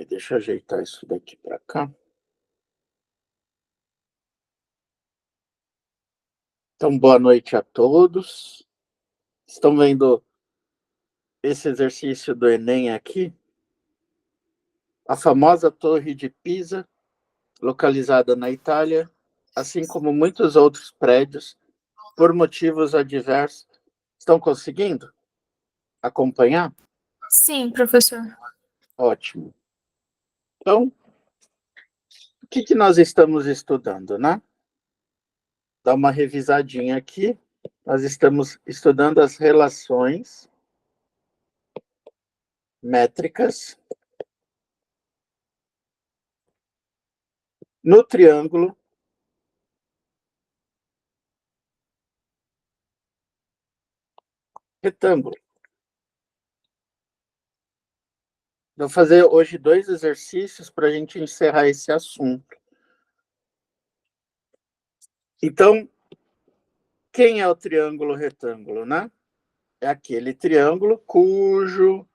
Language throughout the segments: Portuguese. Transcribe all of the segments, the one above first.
deixa eu ajeitar isso daqui para cá. Então, boa noite a todos. Estão vendo esse exercício do Enem aqui? A famosa Torre de Pisa, localizada na Itália, assim como muitos outros prédios, por motivos adversos, estão conseguindo acompanhar? Sim, professor. Ótimo. Então, o que nós estamos estudando, né? Dá uma revisadinha aqui. Nós estamos estudando as relações métricas no triângulo retângulo. Vou fazer hoje 2 exercícios para a gente encerrar esse assunto. Então, quem é o triângulo retângulo, né? É aquele triângulo cujo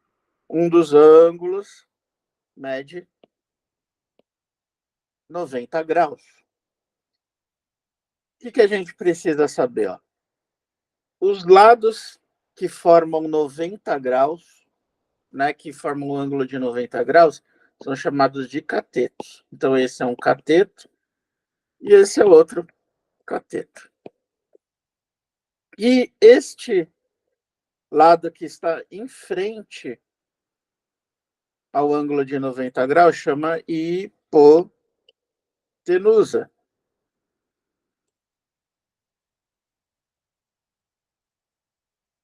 um dos ângulos mede 90 graus. O que a gente precisa saber? Ó? Os lados que formam 90 graus, né, que formam um ângulo de 90 graus, são chamados de catetos. Então, esse é um cateto e esse é outro cateto. E este lado que está em frente ao ângulo de 90 graus chama hipotenusa.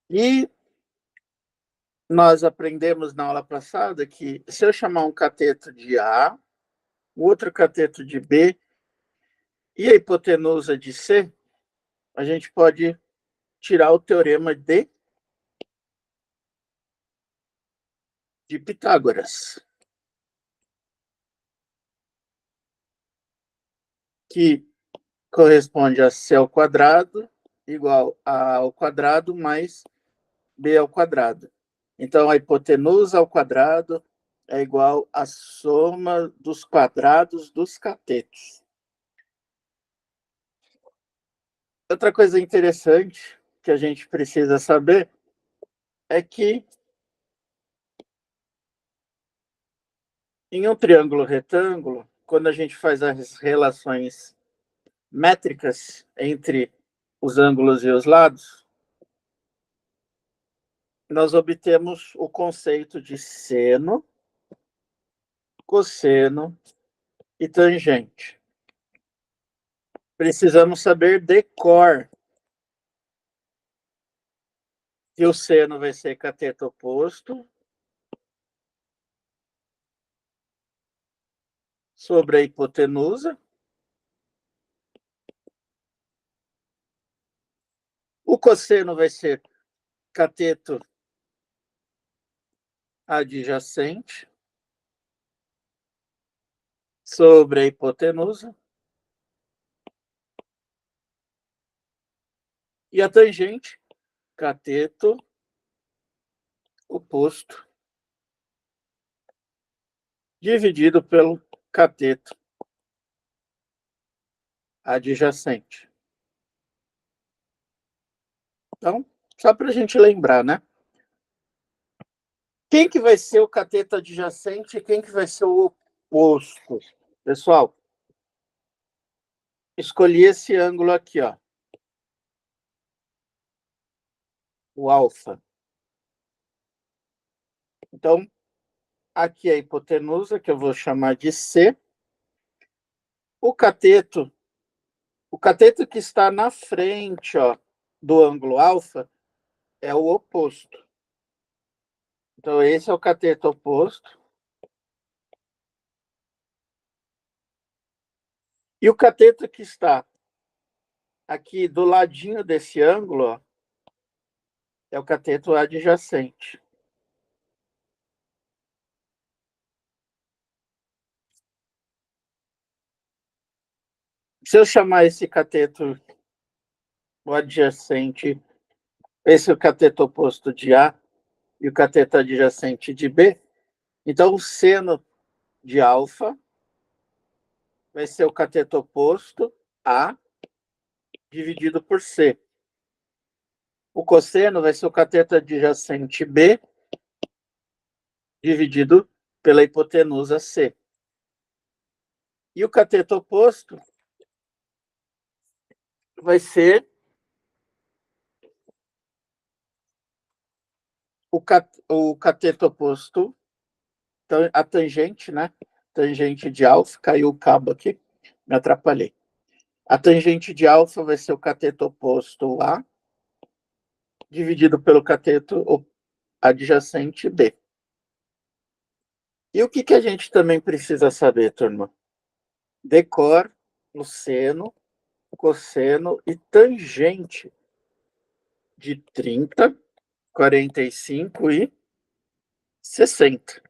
E nós aprendemos na aula passada que se eu chamar um cateto de A, o outro cateto de B e a hipotenusa de C, a gente pode tirar o teorema de Pitágoras, que corresponde a C ao quadrado igual a A ao quadrado mais B ao quadrado. Então, a hipotenusa ao quadrado é igual à soma dos quadrados dos catetos. Outra coisa interessante que a gente precisa saber é que em um triângulo retângulo, quando a gente faz as relações métricas entre os ângulos e os lados, nós obtemos o conceito de seno, cosseno e tangente. Precisamos saber de cor que o seno vai ser cateto oposto sobre a hipotenusa. O cosseno vai ser cateto adjacente sobre a hipotenusa. E a tangente, cateto oposto, dividido pelo cateto adjacente. Então, só para a gente lembrar, né? Quem que vai ser o cateto adjacente e quem que vai ser o oposto? Pessoal, escolhi esse ângulo aqui, ó. O alfa. Então, aqui é a hipotenusa, que eu vou chamar de C. O cateto que está na frente, ó, do ângulo alfa é o oposto. Então, esse é o cateto oposto. E o cateto que está aqui do ladinho desse ângulo, ó, é o cateto adjacente. Se eu chamar esse cateto, o adjacente, esse é o cateto oposto de A e o cateto adjacente de B, então o seno de alfa vai ser o cateto oposto, A, dividido por C. O cosseno vai ser o cateto adjacente B, dividido pela hipotenusa C. E o cateto oposto vai ser o cateto oposto, então, a tangente, né? Tangente de alfa, caiu o cabo aqui, me atrapalhei. A tangente de alfa vai ser o cateto oposto A, dividido pelo cateto adjacente B. E o que a gente também precisa saber, turma? Decor, o seno, cosseno e tangente de 30, 45 e 60.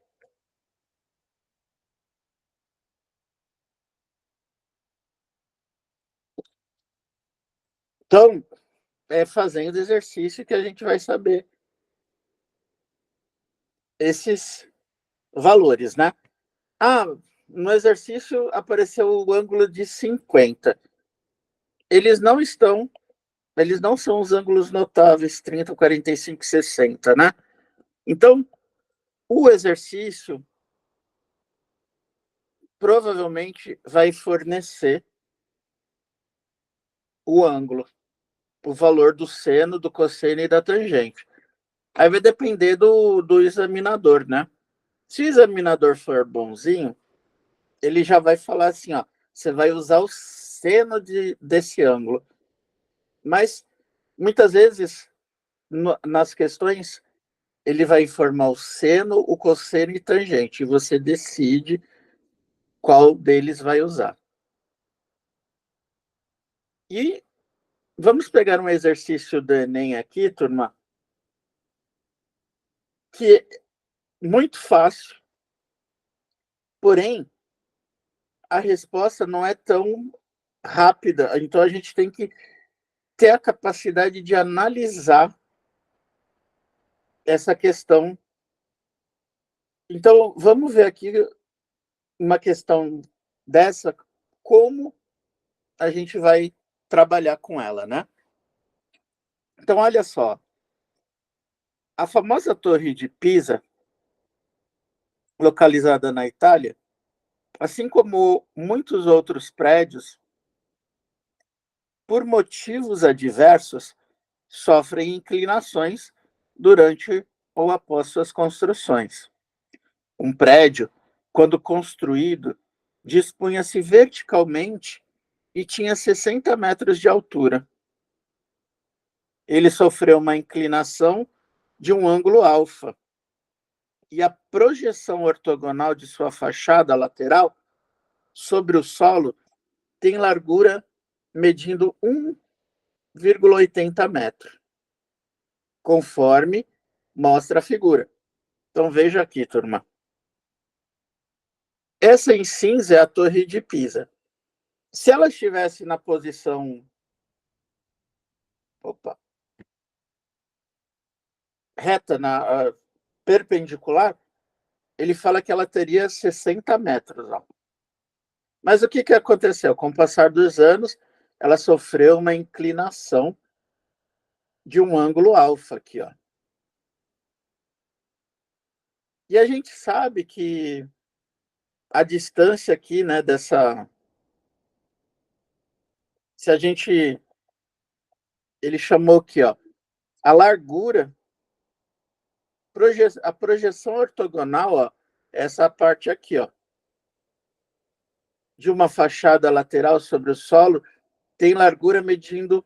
Então, é fazendo exercício que a gente vai saber esses valores, né? Ah, no exercício apareceu o ângulo de 50. Eles não são os ângulos notáveis 30, 45 e 60, né? Então, o exercício provavelmente vai fornecer o ângulo, o valor do seno, do cosseno e da tangente. Aí vai depender do examinador, né? Se o examinador for bonzinho, ele já vai falar assim, ó, você vai usar o seno desse ângulo. Mas, muitas vezes, nas questões, ele vai informar o seno, o cosseno e tangente, e você decide qual deles vai usar. E vamos pegar um exercício do Enem aqui, turma, que é muito fácil, porém, a resposta não é tão rápida, então a gente tem que ter a capacidade de analisar essa questão. Então, vamos ver aqui uma questão dessa, como a gente vai trabalhar com ela, né? Então, olha só, a famosa Torre de Pisa, localizada na Itália, assim como muitos outros prédios, por motivos adversos, sofrem inclinações durante ou após suas construções. Um prédio, quando construído, dispunha-se verticalmente e tinha 60 metros de altura. Ele sofreu uma inclinação de um ângulo alfa, e a projeção ortogonal de sua fachada lateral sobre o solo tem largura medindo 1,80 metros, conforme mostra a figura. Então veja aqui, turma. Essa em cinza é a Torre de Pisa. Se ela estivesse na posição reta, perpendicular, ele fala que ela teria 60 metros. Ó. Mas o que aconteceu? Com o passar dos anos, ela sofreu uma inclinação de um ângulo alfa aqui. Ó. E a gente sabe que a distância aqui, né, dessa... Se a gente... Ele chamou aqui, ó, a largura, a projeção ortogonal, ó, essa parte aqui, ó, de uma fachada lateral sobre o solo, tem largura medindo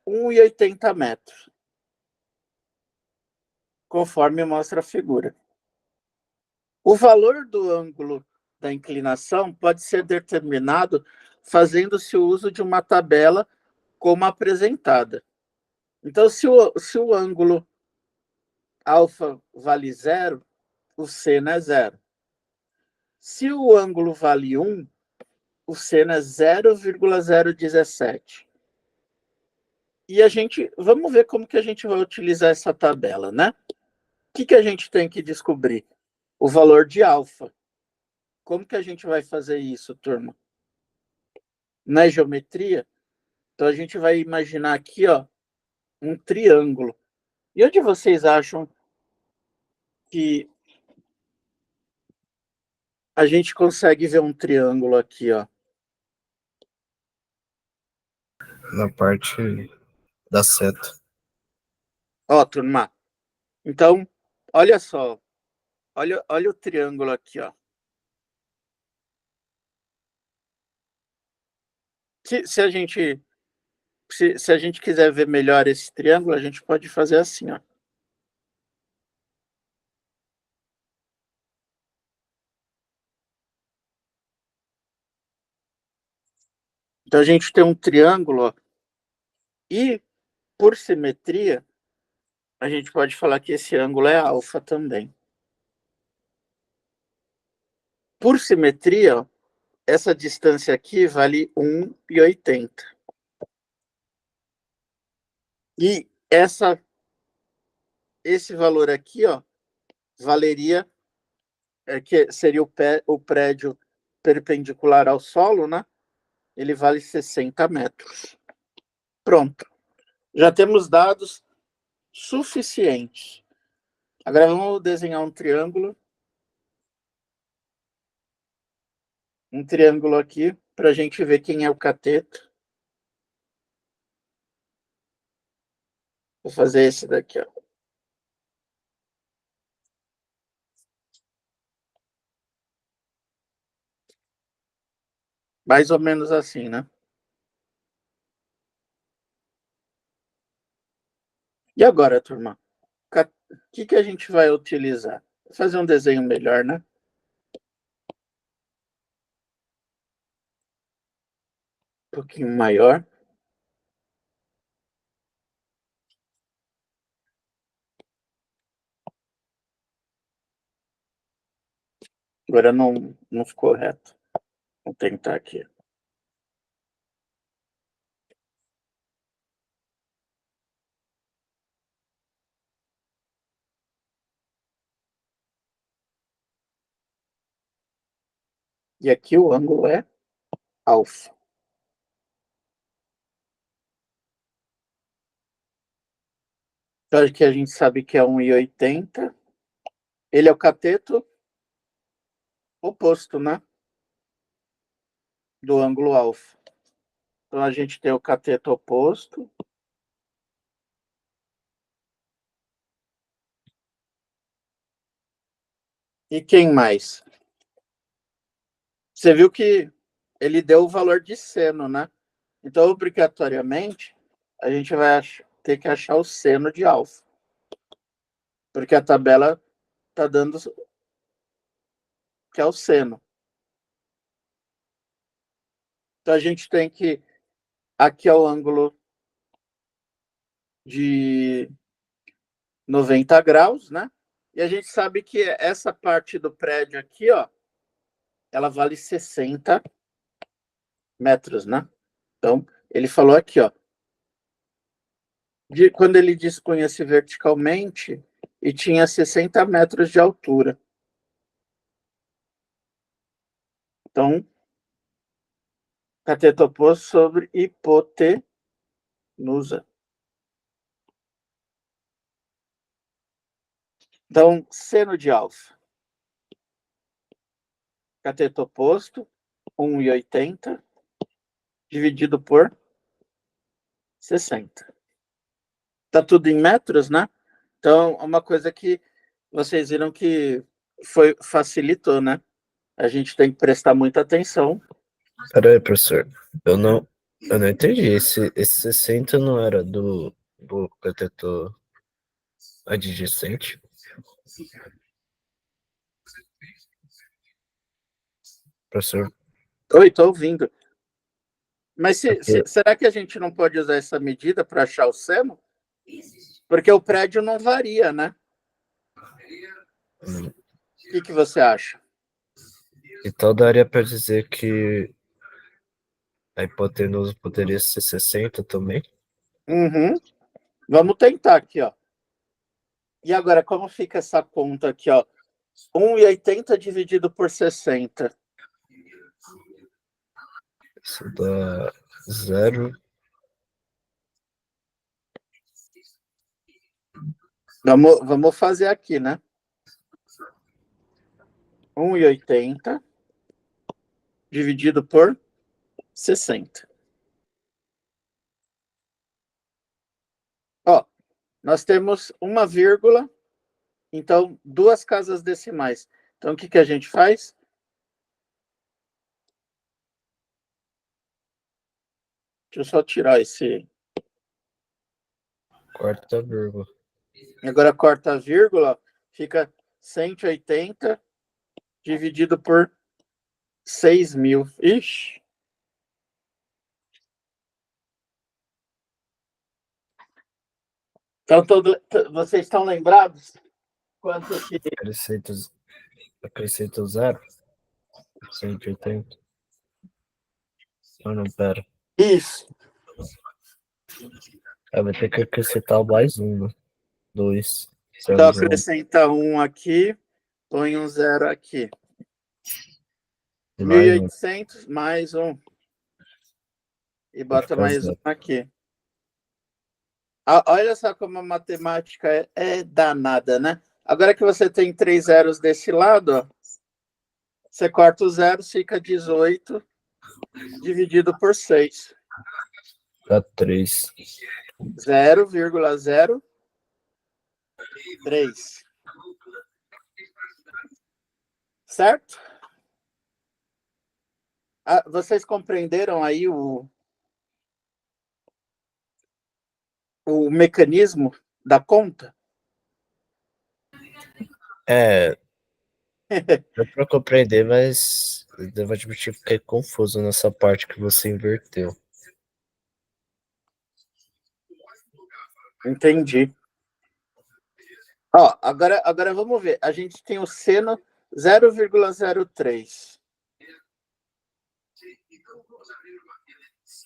1,80 metros, conforme mostra a figura. O valor do ângulo da inclinação pode ser determinado fazendo-se o uso de uma tabela como apresentada. Então, se o ângulo alfa vale 0, o seno é 0. Se o ângulo vale 1, o seno é 0,017. E vamos ver como que a gente vai utilizar essa tabela, né? O que a gente tem que descobrir? O valor de alfa. como que a gente vai fazer isso, turma? Na geometria, então a gente vai imaginar aqui, ó, um triângulo. E onde vocês acham que a gente consegue ver um triângulo aqui, ó? Na parte da seta. Ó, turma. Então, olha só. Olha o triângulo aqui, ó. Se a gente se a gente quiser ver melhor esse triângulo, a gente pode fazer assim, ó. Então a gente tem um triângulo, ó, e por simetria, a gente pode falar que esse ângulo é alfa também. Por simetria, ó, essa distância aqui vale 1,80. E esse valor aqui, ó, valeria, que seria o prédio perpendicular ao solo, né? Ele vale 60 metros. Pronto. Já temos dados suficientes. Agora vamos desenhar um triângulo. Um triângulo aqui, para a gente ver quem é o cateto. Vou fazer esse daqui, ó. Mais ou menos assim, né? E agora, turma? O que a gente vai utilizar? Vou fazer um desenho melhor, né? Um pouquinho maior. Agora não ficou reto. Vou tentar aqui. E aqui o ângulo é alfa. Então aqui a gente sabe que é 1,80. Ele é o cateto oposto, né? Do ângulo alfa. Então a gente tem o cateto oposto. E quem mais? Você viu que ele deu o valor de seno, né? Então, obrigatoriamente, a gente vai ter que achar o seno de alfa. Porque a tabela está dando que é o seno. Então, a gente tem que... Aqui é o ângulo de 90 graus, né? E a gente sabe que essa parte do prédio aqui, ó, ela vale 60 metros, né? Então, ele falou aqui, ó, quando ele dispunha-se verticalmente e tinha 60 metros de altura. Então, cateto oposto sobre hipotenusa. Então, seno de alfa. Cateto oposto, 1,80, dividido por 60. Tá tudo em metros, né? Então, uma coisa que vocês viram que facilitou, né? A gente tem que prestar muita atenção. Peraí, professor. Eu não entendi. Esse 60 não era do cateto adjacente? Professor, Oi, estou ouvindo. Mas aqui, será que a gente não pode usar essa medida para achar o seno? Porque o prédio não varia, né? O que você acha? então daria para dizer que a hipotenusa poderia ser 60 também? Uhum. Vamos tentar aqui, ó. E agora, como fica essa conta aqui, ó? 1,80 dividido por 60. Isso dá 0. Vamos fazer aqui, né? 1,80 dividido por 60. Ó, nós temos uma vírgula, então 2 casas decimais. Então, o que a gente faz? Deixa eu só tirar esse... Quarta vírgula. Agora corta a vírgula, fica 180 dividido por 6.000. Ixi. Então, vocês estão lembrados quanto que... Acrescento 0. 180. Não, pera. Isso. Vai ter que acrescentar mais 1, né? 2. Então, acrescenta 1 aqui, põe um 0 aqui. 1.800 mais 1. E bota mais 1 aqui. Olha só como a matemática é danada, né? Agora que você tem 3 zeros desse lado, ó, você corta o 0, fica 18 dividido por 6. Dá 3. 0,03. Certo? Vocês compreenderam aí o mecanismo da conta? Dá para compreender, mas eu devo admitir que fiquei confuso nessa parte que você inverteu. Entendi. Ó, agora vamos ver. A gente tem o seno 0,03.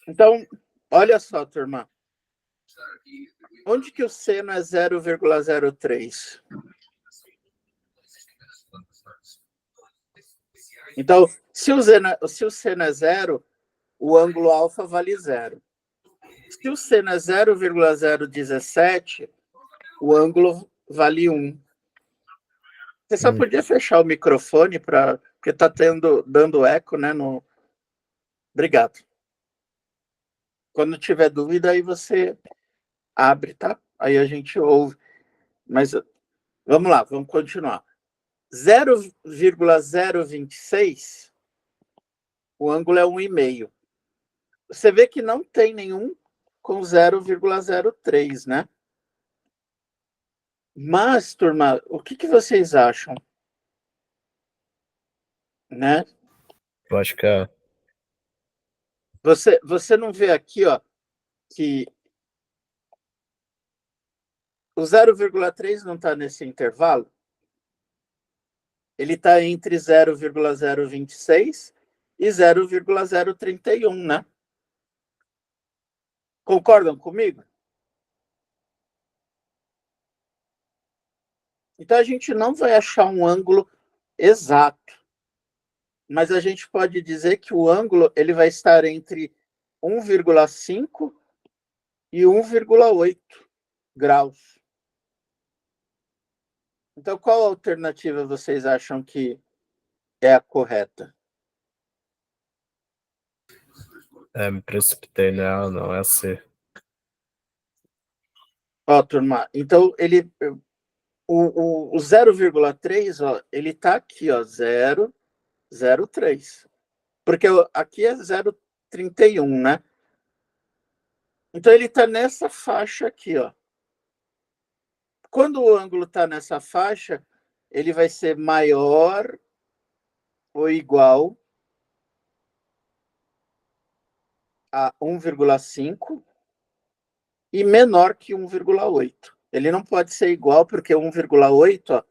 Então, olha só, turma. Onde que o seno é 0,03? Então, se o seno é 0, o ângulo alfa vale 0. Se o seno é 0,017, o ângulo vale 1. Você só podia fechar o microfone porque está dando eco, né? Obrigado. Quando tiver dúvida, aí você abre, tá? Aí a gente ouve. Mas vamos lá, vamos continuar. 0,026, o ângulo é 1,5. Você vê que não tem nenhum com 0,03, né? Mas, turma, o que vocês acham? Né? Eu acho que é. Você não vê aqui, ó, que o 0,3 não está nesse intervalo? Ele está entre 0,026 e 0,031, né? Concordam comigo? Então, a gente não vai achar um ângulo exato, mas a gente pode dizer que o ângulo ele vai estar entre 1,5 e 1,8 graus. Então, qual alternativa vocês acham que é a correta? Me precipitei, né? Não, é a C. Ó, turma, então o 0,3, ó, ele tá aqui, ó, 0,03. Porque aqui é 0,31, né? Então ele tá nessa faixa aqui, ó. Quando o ângulo tá nessa faixa, ele vai ser maior ou igual a 1,5 e menor que 1,8. Ele não pode ser igual, porque 1,8, ó,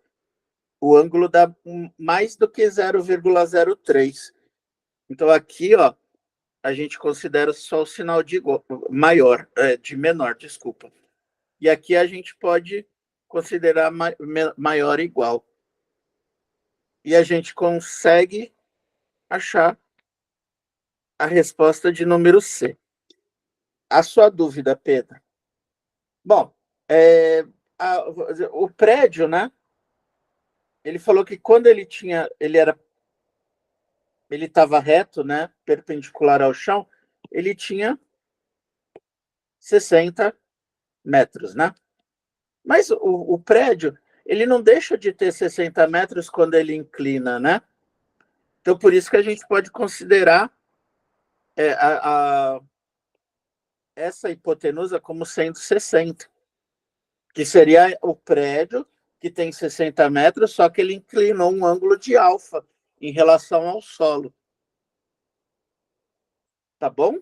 o ângulo dá mais do que 0,03. Então, aqui, ó, a gente considera só o sinal de maior, de menor, desculpa. E aqui a gente pode considerar maior ou igual. E a gente consegue achar a resposta de número C. A sua dúvida, Pedro. Bom, o prédio, né? Ele falou que quando ele estava reto, né? Perpendicular ao chão, ele tinha 60 metros, né? Mas o prédio, ele não deixa de ter 60 metros quando ele inclina, né? Então, por isso que a gente pode considerar essa hipotenusa como sendo 60, que seria o prédio que tem 60 metros, só que ele inclinou um ângulo de alfa em relação ao solo. Tá bom?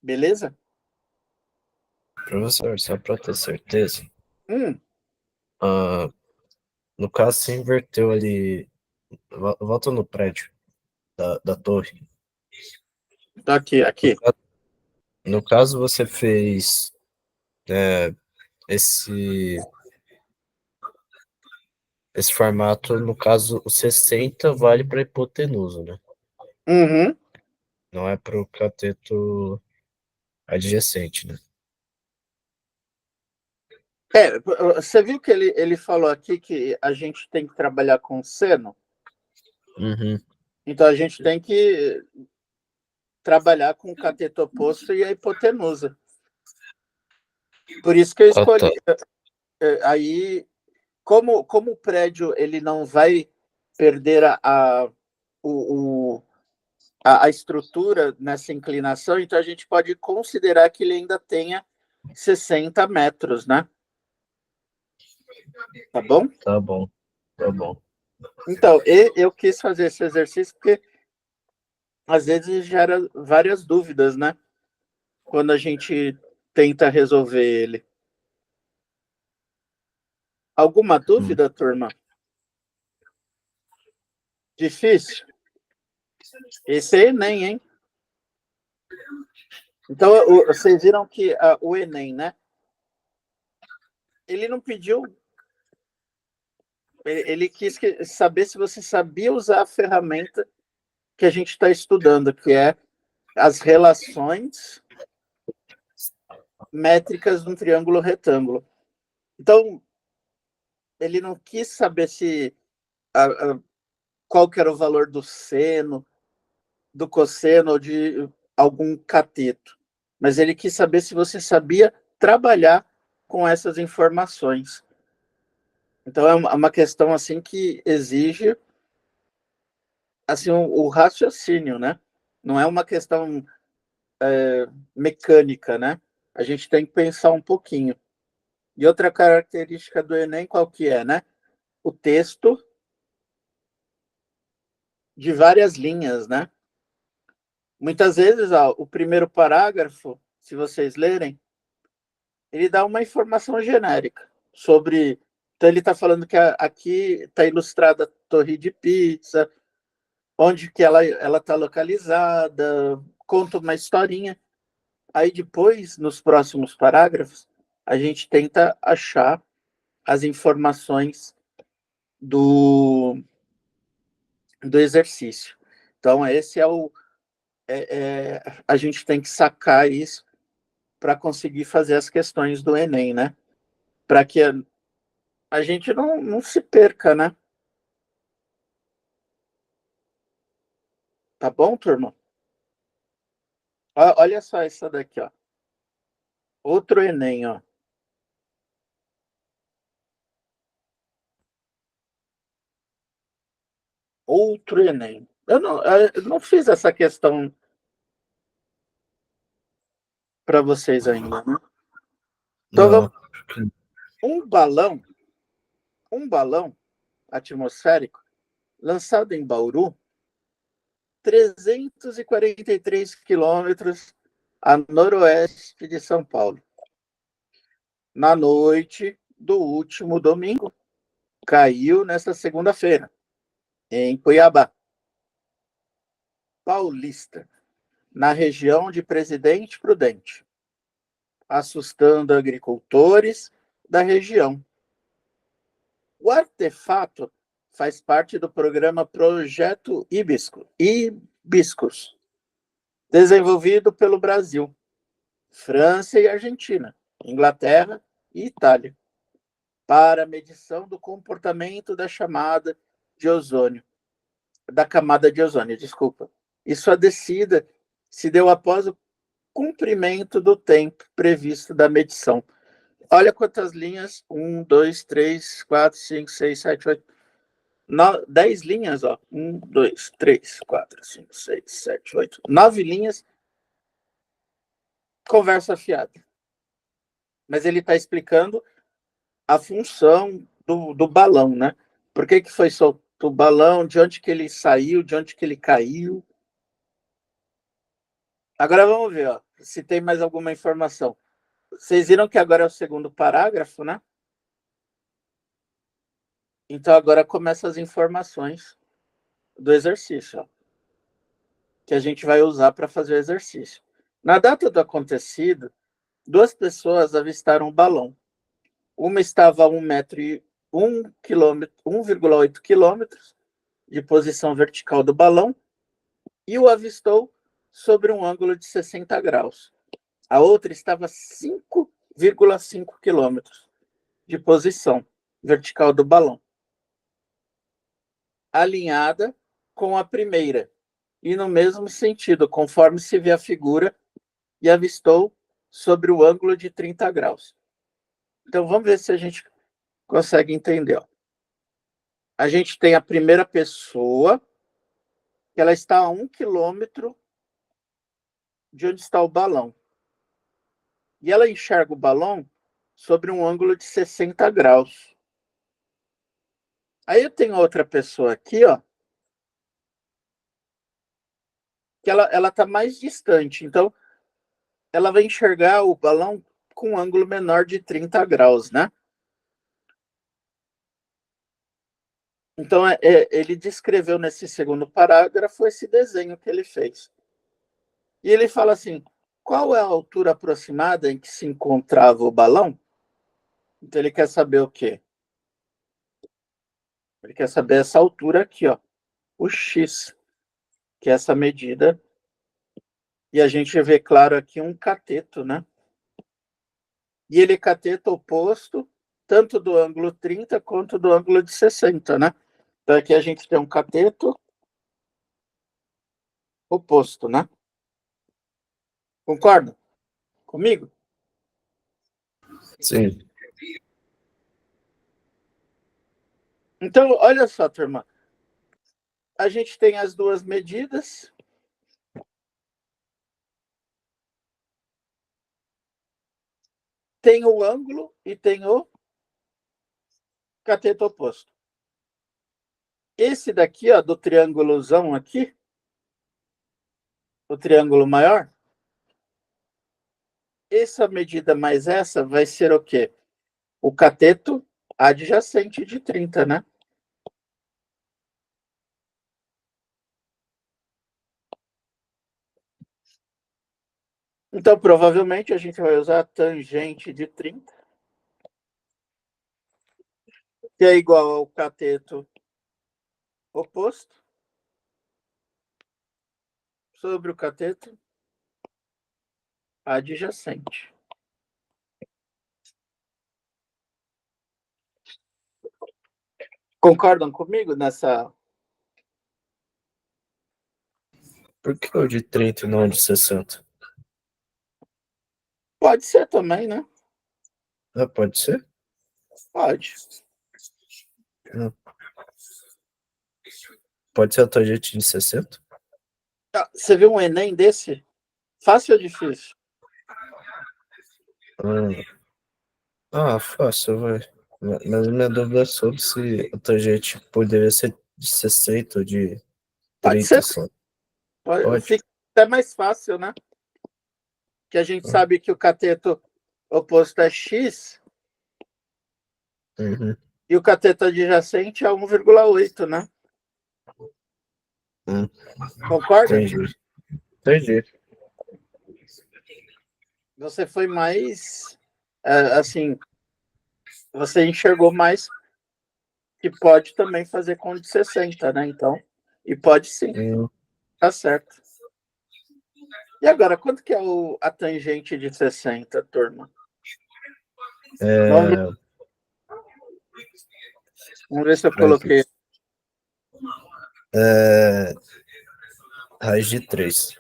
Beleza? Professor, só para ter certeza, Hum, no caso, você inverteu ali, volta no prédio da torre. aqui. No caso, você fez esse, esse formato, no caso, o 60 vale para hipotenusa, né? Uhum. Não é para o cateto adjacente, né? Você viu que ele falou aqui que a gente tem que trabalhar com seno? Uhum. Então a gente tem que trabalhar com o cateto oposto e a hipotenusa. Por isso que eu Ah, tá. escolhi. Aí, como o prédio ele não vai perder a estrutura nessa inclinação, então a gente pode considerar que ele ainda tenha 60 metros, né? Tá bom? Tá bom, tá bom. Então, eu quis fazer esse exercício porque às vezes gera várias dúvidas, né? Quando a gente tenta resolver ele. Alguma dúvida, turma? Difícil? Esse é Enem, hein? Então, vocês viram que o Enem, né? Ele não pediu. Ele quis saber se você sabia usar a ferramenta que a gente está estudando, que é as relações métricas de um triângulo retângulo. Então, ele não quis saber se qual que era o valor do seno, do cosseno ou de algum cateto. Mas ele quis saber se você sabia trabalhar com essas informações. Então é uma questão assim que exige assim o raciocínio, né? Não é uma questão mecânica, né? A gente tem que pensar um pouquinho. E outra característica do Enem qual que é, né? O texto de várias linhas, né? Muitas vezes, o primeiro parágrafo, se vocês lerem, ele dá uma informação genérica sobre. Então, ele está falando que aqui está ilustrada a Torre de Pisa, onde que ela está localizada, conta uma historinha. Aí, depois, nos próximos parágrafos, a gente tenta achar as informações do exercício. Então, esse a gente tem que sacar isso para conseguir fazer as questões do Enem, né? Para que a gente não se perca, né? Tá bom, turma? Olha só essa daqui, ó. Outro Enem, ó. Outro Enem. Eu não fiz essa questão para vocês ainda, né? Então vamos. Não, Um balão, um balão atmosférico lançado em Bauru, 343 quilômetros a noroeste de São Paulo. Na noite do último domingo, caiu nesta segunda-feira, em Cuiabá, Paulista, na região de Presidente Prudente, assustando agricultores da região. O artefato faz parte do programa Projeto Hibiscus, desenvolvido pelo Brasil, França e Argentina, Inglaterra e Itália, para a medição do comportamento da camada de ozônio. E sua descida se deu após o cumprimento do tempo previsto da medição. Olha quantas linhas: 1, 2, 3, 4, 5, 6, 7, 8, 10 linhas, ó. 1, 2, 3, 4, 5, 6, 7, 8, 9 linhas. Conversa fiada. Mas ele está explicando a função do balão, né? Por que foi solto o balão, de onde que ele saiu, de onde que ele caiu. Agora vamos ver, ó, se tem mais alguma informação. Vocês viram que agora é o segundo parágrafo, né? Então agora começam as informações do exercício, ó, que a gente vai usar para fazer o exercício. Na data do acontecido, 2 pessoas avistaram o balão. Uma estava a 1,8 quilômetros de posição vertical do balão e o avistou sobre um ângulo de 60 graus. A outra estava a 5,5 quilômetros de posição vertical do balão, alinhada com a primeira, e no mesmo sentido, conforme se vê a figura, e avistou sobre o ângulo de 30 graus. Então, vamos ver se a gente consegue entender. Ó. A gente tem a primeira pessoa, que ela está a 1 quilômetro de onde está o balão. E ela enxerga o balão sobre um ângulo de 60 graus. Aí eu tenho outra pessoa aqui, ó, que ela está mais distante. Então, ela vai enxergar o balão com um ângulo menor de 30 graus, né? Então, ele descreveu nesse segundo parágrafo esse desenho que ele fez. E ele fala assim, qual é a altura aproximada em que se encontrava o balão? Então, ele quer saber o quê? Ele quer saber essa altura aqui, ó, o X, que é essa medida. E a gente vê, claro, aqui um cateto, né? E ele é cateto oposto, tanto do ângulo 30 quanto do ângulo de 60, né? Então, aqui a gente tem um cateto oposto, né? Concorda comigo? Sim. Então, olha só, turma. A gente tem as duas medidas. Tem o ângulo e tem o cateto oposto. Esse daqui, ó, do triângulozão aqui, o triângulo maior, essa medida mais essa vai ser o quê? O cateto adjacente de 30, né? Então, provavelmente, a gente vai usar a tangente de 30, que é igual ao cateto oposto sobre o cateto adjacente. Concordam comigo nessa? Por que o de 30 e não o de 60? Pode ser também, né? Ah, pode ser? Pode. Ah. Pode ser a tangente de 60? Você viu um Enem desse? Fácil ou difícil? Fácil, vai. Mas minha dúvida é sobre se a tangente poderia ser de 60 ou de Pode 30 ser. só. Pode. Pode? Fica até mais fácil, né? Que a gente sabe que o cateto oposto é X Uhum. e o cateto adjacente é 1,8, né? Concorda? Entendi. Você foi mais, assim, você enxergou mais que pode também fazer com de 60, né? Então, e pode sim, tá certo. E agora, quanto que é a tangente de 60, turma? Vamos ver se eu coloquei. Raiz de 3.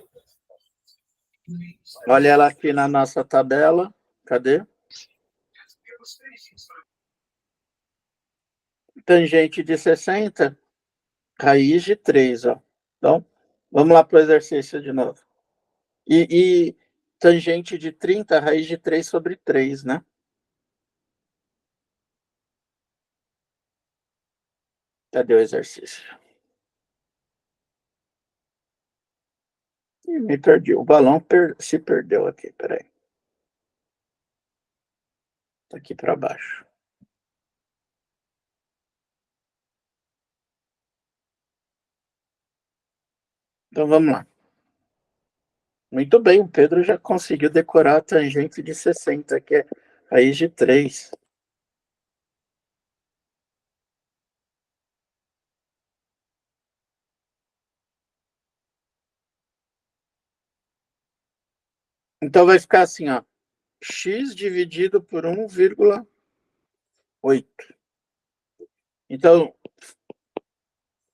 Olha ela aqui na nossa tabela. Cadê? Tangente de 60, raiz de 3, ó. Então, vamos lá para o exercício de novo. E tangente de 30, raiz de 3 sobre 3, né? Cadê o exercício? Ih, me perdi. O balão se perdeu aqui, peraí. Tá aqui para baixo. Então vamos lá. Muito bem, o Pedro já conseguiu decorar a tangente de 60, que é raiz de 3. Então vai ficar assim, ó. X dividido por 1,8. Então,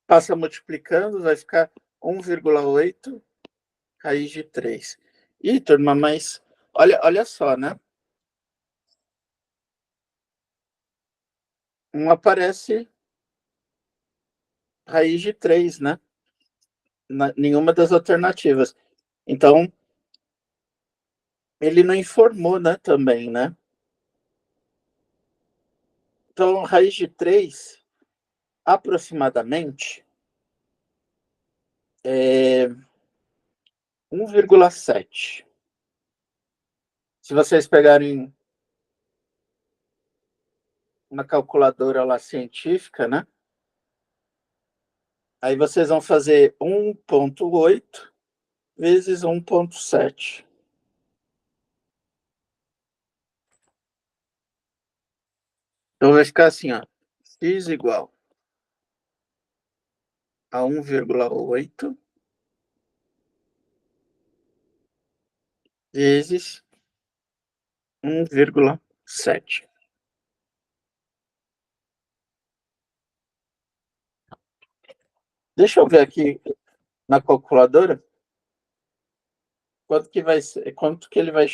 passa multiplicando, vai ficar 1,8 raiz de 3. Ih, turma, mas olha só, né? Não aparece raiz de 3, né? Nenhuma das alternativas. Então, ele não informou, né, também, né? Então, raiz de 3, aproximadamente, é 1,7. Se vocês pegarem uma calculadora lá científica, né? Aí vocês vão fazer 1,8 vezes 1,7. Então vai ficar assim, ó. X igual a 1,8 vezes 1,7. Deixa eu ver aqui na calculadora quanto que vai ser, quanto que ele vai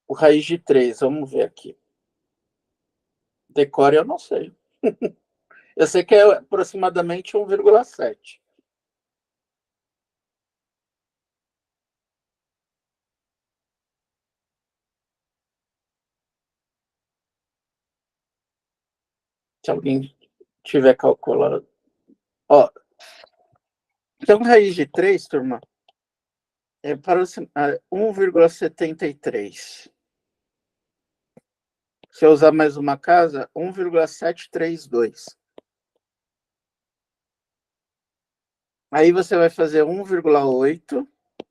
o raiz de 3, vamos ver aqui. Decore eu não sei. Eu sei que é aproximadamente 1,7. Se alguém tiver calculado. Ó, então, raiz de 3, turma, é para 1,73. Se eu usar mais uma casa, 1,732. Aí você vai fazer 1,8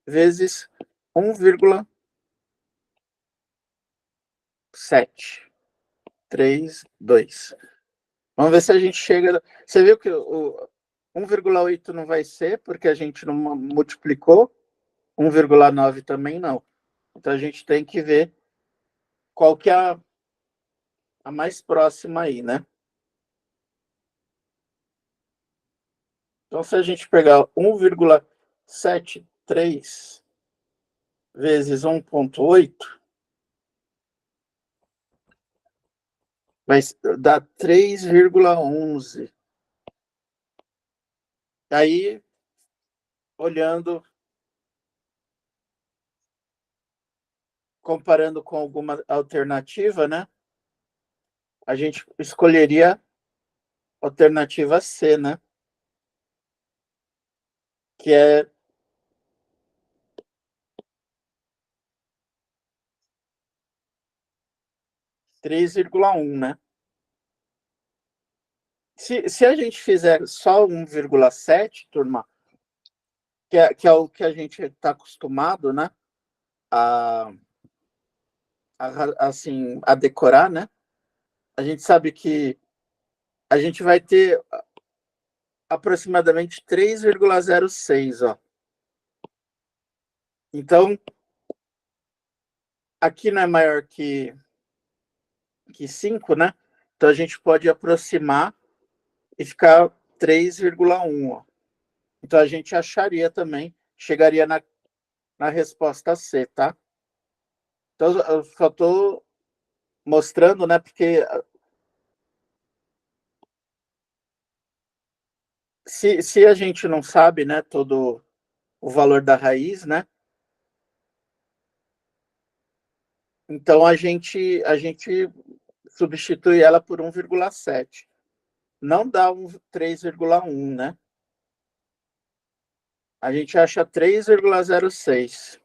vezes 1,732. Vamos ver se a gente chega. Você viu que o 1,8 não vai ser, porque a gente não multiplicou. 1,9 também não. Então a gente tem que ver qual que é a mais próxima aí, né? Então, se a gente pegar 1,73 vezes 1,8, vai dar 3,11. Aí, olhando, comparando com alguma alternativa, né? A gente escolheria a alternativa C, né? Que é 3,1, né? Se a gente fizer só 1,7, turma, que é o que a gente está acostumado, né? assim, a decorar, né? A gente sabe que a gente vai ter aproximadamente 3,06, ó. Então, aqui não é maior que 5, né? Então, a gente pode aproximar e ficar 3,1, ó. Então, a gente acharia também, chegaria na resposta C, tá? Então, eu só estou mostrando, né? Porque se a gente não sabe, né, todo o valor da raiz, né? Então, a gente substitui ela por 1,7. Não dá 3,1, né? A gente acha 3,06.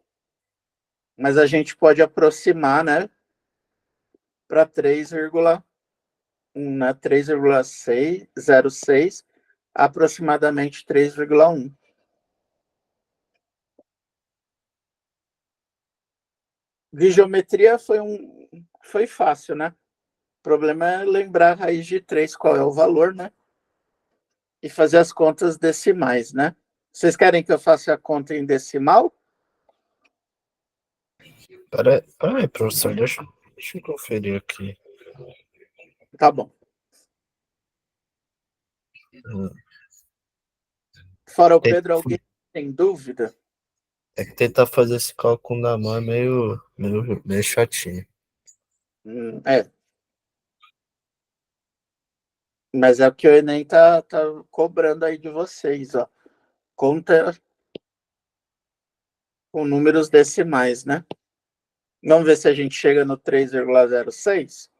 Mas a gente pode aproximar, né? Para 3,1, né? 3,06, aproximadamente 3,1. De geometria foi fácil, né? O problema é lembrar a raiz de 3, qual é o valor, né? E fazer as contas decimais, né? Vocês querem que eu faça a conta em decimal? Pera aí, professor, deixa eu conferir aqui. Tá bom. Hum, Fora o Pedro, alguém tem dúvida? É que tentar fazer esse cálculo na mão é meio chatinho. É. Mas é o que o Enem tá cobrando aí de vocês, ó. Conta com números decimais, né? Vamos ver se a gente chega no 3,06.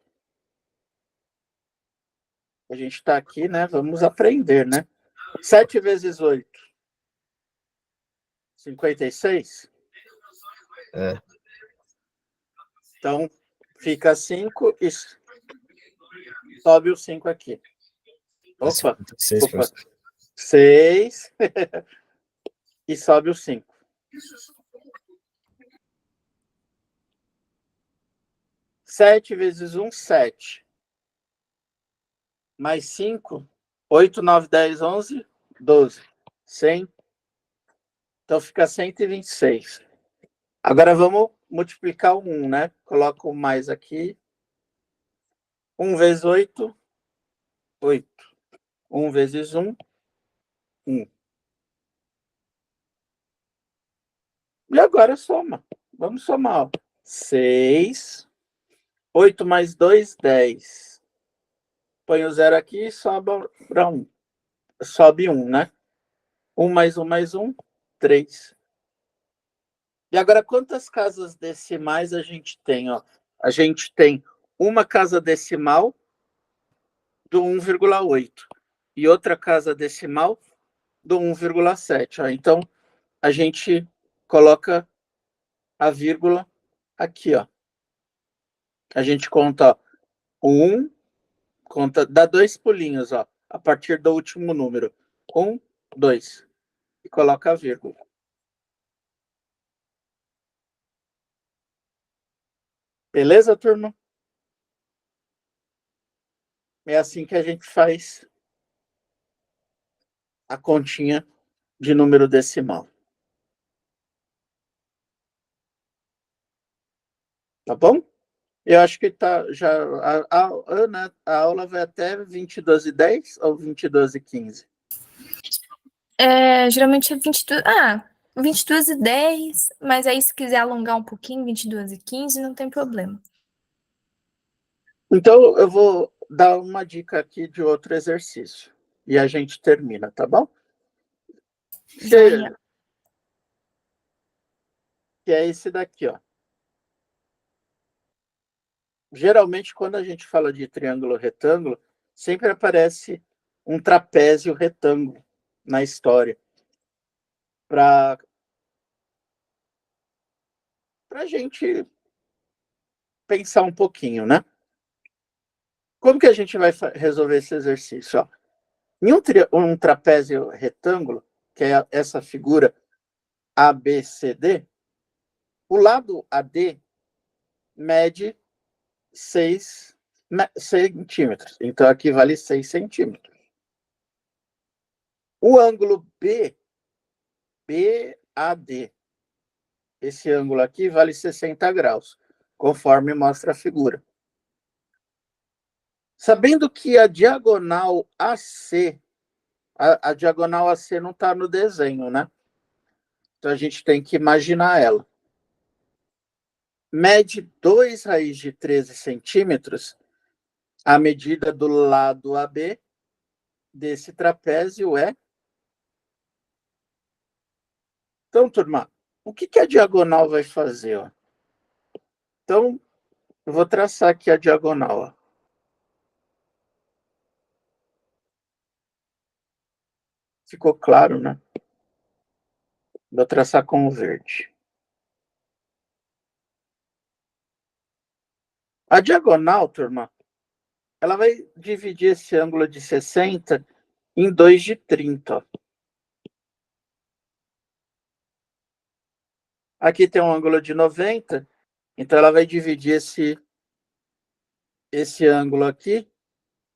A gente está aqui, né? Vamos aprender, né? 7 vezes 8, 56. É, Então, fica 5 e sobe o 5 aqui. é Opa, 56, opa. professor. 6 e sobe o 5. 7 vezes 1, 7. Mais 5, 8, 9, 10, 11, 12. 100. Então, fica 126. Agora, vamos multiplicar o 1, né? Coloca o mais aqui. 1 vezes 8, 8. 1 vezes 1, 1. E agora soma. Vamos somar. Ó. 6. 8 mais 2, 10. Põe o 0 aqui e sobe para 1. Sobe 1, né? 1 mais 1 mais 1, 3. E agora, quantas casas decimais a gente tem? Ó? A gente tem uma casa decimal do 1,8 e outra casa decimal do 1,7. Ó. Então, a gente coloca a vírgula aqui. Ó. A gente conta o 1, dá 2 pulinhos, ó, a partir do último número. 1, 2. E coloca a vírgula. Beleza, turma? É assim que a gente faz a continha de número decimal. Tá bom? Eu acho que tá já. Ana, a aula vai até 22h10 ou 22h15? Geralmente é 22. 22h10, mas aí se quiser alongar um pouquinho, 22h15, não tem problema. Então, eu vou dar uma dica aqui de outro exercício. E a gente termina, tá bom? Joia. Que é esse daqui, ó. Geralmente, quando a gente fala de triângulo retângulo, sempre aparece um trapézio retângulo na história. Para a gente pensar um pouquinho, né? Como que a gente vai resolver esse exercício? Ó, em um trapézio retângulo, que é essa figura ABCD, O lado AD mede 6 centímetros. Então, aqui vale 6 centímetros. O ângulo BAD, esse ângulo aqui vale 60 graus, conforme mostra a figura. Sabendo que a diagonal AC, a diagonal AC não está no desenho, né? Então, a gente tem que imaginar ela. Mede 2 raiz de 13 centímetros a medida do lado AB desse trapézio é... Então, turma, o que a diagonal vai fazer? Ó? Então, eu vou traçar aqui a diagonal. Ó. Ficou claro, né? Vou traçar com o verde. A diagonal, turma, ela vai dividir esse ângulo de 60 em 2 de 30. Ó. Aqui tem um ângulo de 90, então ela vai dividir esse ângulo aqui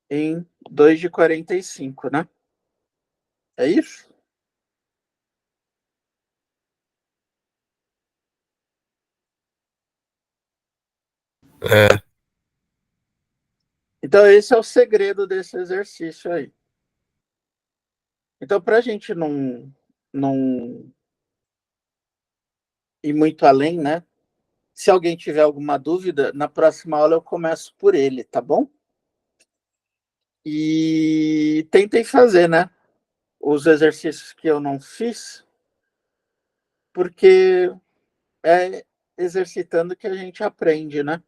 em 2 de 45, né? É isso? É, Então, esse é o segredo desse exercício aí. Então, para a gente não ir muito além, né? Se alguém tiver alguma dúvida, na próxima aula eu começo por ele, tá bom? E tentem fazer, né? Os exercícios que eu não fiz, porque é exercitando que a gente aprende, né?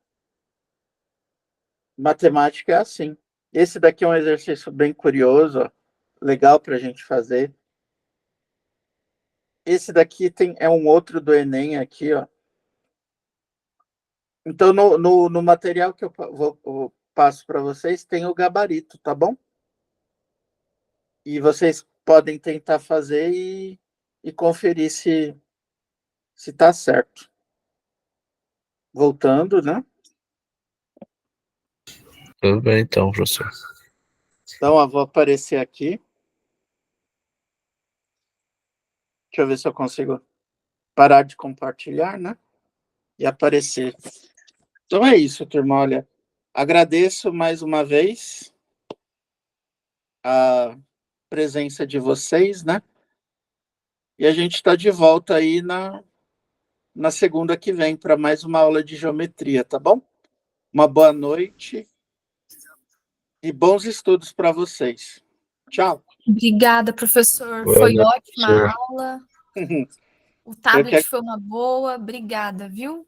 Matemática é assim. Esse daqui é um exercício bem curioso, ó, legal para a gente fazer. Esse daqui é um outro do Enem aqui, ó. Então, no material que eu passo para vocês, tem o gabarito, tá bom? E vocês podem tentar fazer e conferir se tá certo. Voltando, né? tudo bem então, professor. Então, eu vou aparecer aqui. Deixa eu ver se eu consigo parar de compartilhar, né? E aparecer. Então é isso, turma. Olha, agradeço mais uma vez a presença de vocês, né? E a gente está de volta aí na segunda que vem para mais uma aula de geometria, tá bom? Uma boa noite e bons estudos para vocês. Tchau. Obrigada, professor. Boa Foi noite, ótima professor. aula. O Eu tablet que foi uma boa. Obrigada, viu?